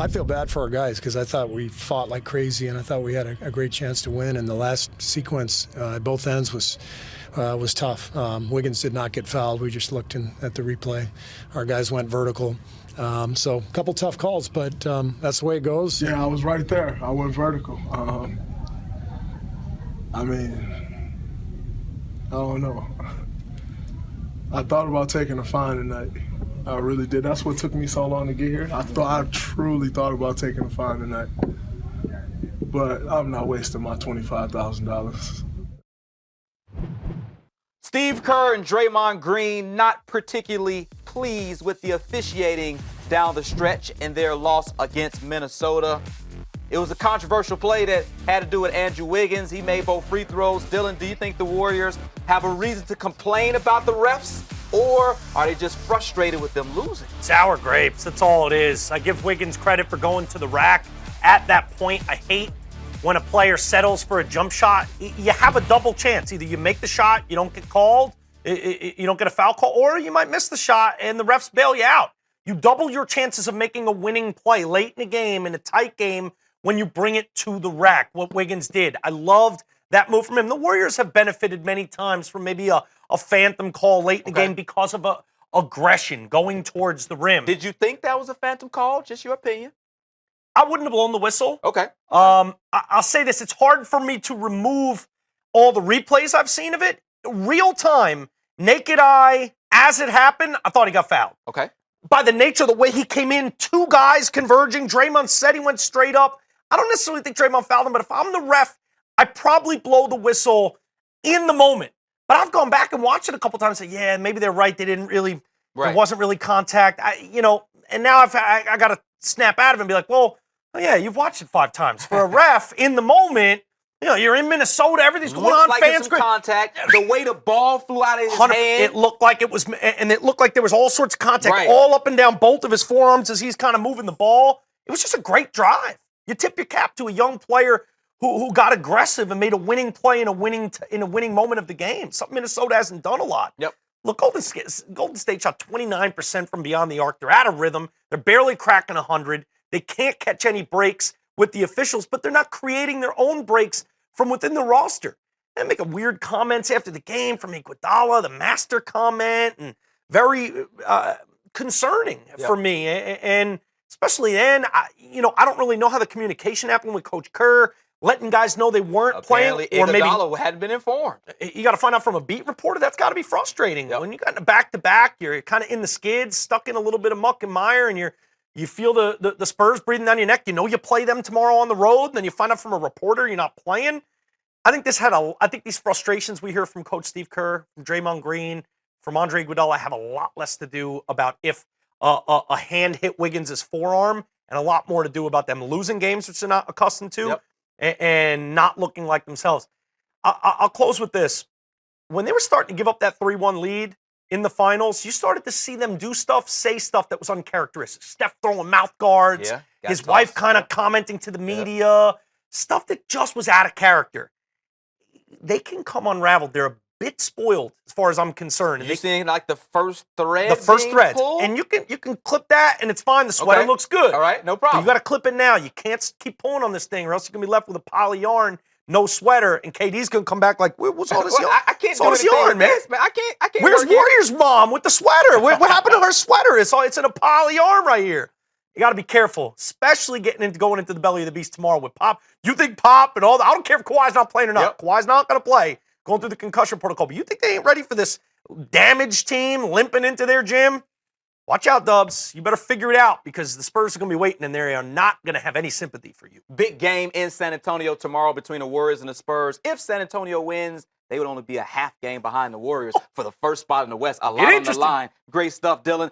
I feel bad for our guys because I thought we fought like crazy and I thought we had a great chance to win. And the last sequence at both ends was tough. Wiggins did not get fouled. We just looked at the replay. Our guys went vertical. So a couple tough calls, but that's the way it goes. Yeah, I was right there. I went vertical. I don't know. I thought about taking a fine tonight. I really did. That's what took me so long to get here. I truly thought about taking a fine tonight. But I'm not wasting my $25,000. Steve Kerr and Draymond Green not particularly pleased with the officiating down the stretch in their loss against Minnesota. It was a controversial play that had to do with Andrew Wiggins. He made both free throws. Dylan, do you think the Warriors have a reason to complain about the refs? Or are they just frustrated with them losing? Sour grapes, that's all it is. I give Wiggins credit for going to the rack at that point. I hate when a player settles for a jump shot. You have a double chance. Either you make the shot, you don't get called, you don't get a foul call, or you might miss the shot and the refs bail you out. You double your chances of making a winning play late in the game, in a tight game, when you bring it to the rack, what Wiggins did. I loved that move from him. The Warriors have benefited many times from maybe a phantom call late in the game because of aggression going towards the rim. Did you think that was a phantom call? Just your opinion. I wouldn't have blown the whistle. Okay. I'll say this. It's hard for me to remove all the replays I've seen of it. Real time, naked eye, as it happened, I thought he got fouled. Okay. By the nature of the way he came in, two guys converging. Draymond said he went straight up. I don't necessarily think Draymond fouled him, but if I'm the ref, I probably blow the whistle in the moment. But I've gone back and watched it a couple times and said, yeah, maybe they're right. They didn't really, There wasn't really contact. And now I got to snap out of it and be like, well, yeah, you've watched it 5 times. For a ref, in the moment, you're in Minnesota, everything's going on. Like fans some contact. The way the ball flew out of his hand. It looked like it was, and it looked like there was all sorts of contact all up and down both of his forearms as he's kind of moving the ball. It was just a great drive. You tip your cap to a young player who got aggressive and made a winning play in a winning moment of the game. Something Minnesota hasn't done a lot. Yep. Look, Golden State shot 29% from beyond the arc. They're out of rhythm. They're barely cracking 100. They can't catch any breaks with the officials, but they're not creating their own breaks from within the roster. They make weird comments after the game from Iguodala, the master comment, and very concerning for me. And especially then, I don't really know how the communication happened with Coach Kerr, letting guys know they weren't playing. Or maybe Iguodala hadn't been informed. You got to find out from a beat reporter. That's got to be frustrating. When you got in a back-to-back, you're kind of in the skids, stuck in a little bit of muck and mire, and you feel the Spurs breathing down your neck. You play them tomorrow on the road, and then you find out from a reporter you're not playing. I think these frustrations we hear from Coach Steve Kerr, from Draymond Green, from Andre Iguodala have a lot less to do about if a hand hit Wiggins' forearm, and a lot more to do about them losing games, which they're not accustomed to, and not looking like themselves. I'll close with this. When they were starting to give up that 3-1 lead in the finals, you started to see them do stuff, say stuff that was uncharacteristic. Steph throwing mouth guards, his wife kind of commenting to the media, stuff that just was out of character. They can come unraveled. They're a bit spoiled as far as I'm concerned. You're seeing like the first thread. The first thread. And you can clip that and it's fine. The sweater looks good. All right, no problem. But you got to clip it now. You can't keep pulling on this thing or else you're going to be left with a pile of yarn, no sweater, and KD's going to come back like, what's all this yarn? I can't do this yarn, man. I can't. Where's Warrior's mom with the sweater? What happened to her sweater? It's in a pile of yarn right here. You got to be careful, especially going into the belly of the beast tomorrow with Pop. You think Pop and all that? I don't care if Kawhi's not playing or not. Kawhi's not going to play, going through the concussion protocol. But you think they ain't ready for this damaged team limping into their gym? Watch out, Dubs. You better figure it out because the Spurs are going to be waiting and they are not going to have any sympathy for you. Big game in San Antonio tomorrow between the Warriors and the Spurs. If San Antonio wins, they would only be a half game behind the Warriors for the first spot in the West. A lot on the line. Great stuff, Dylan.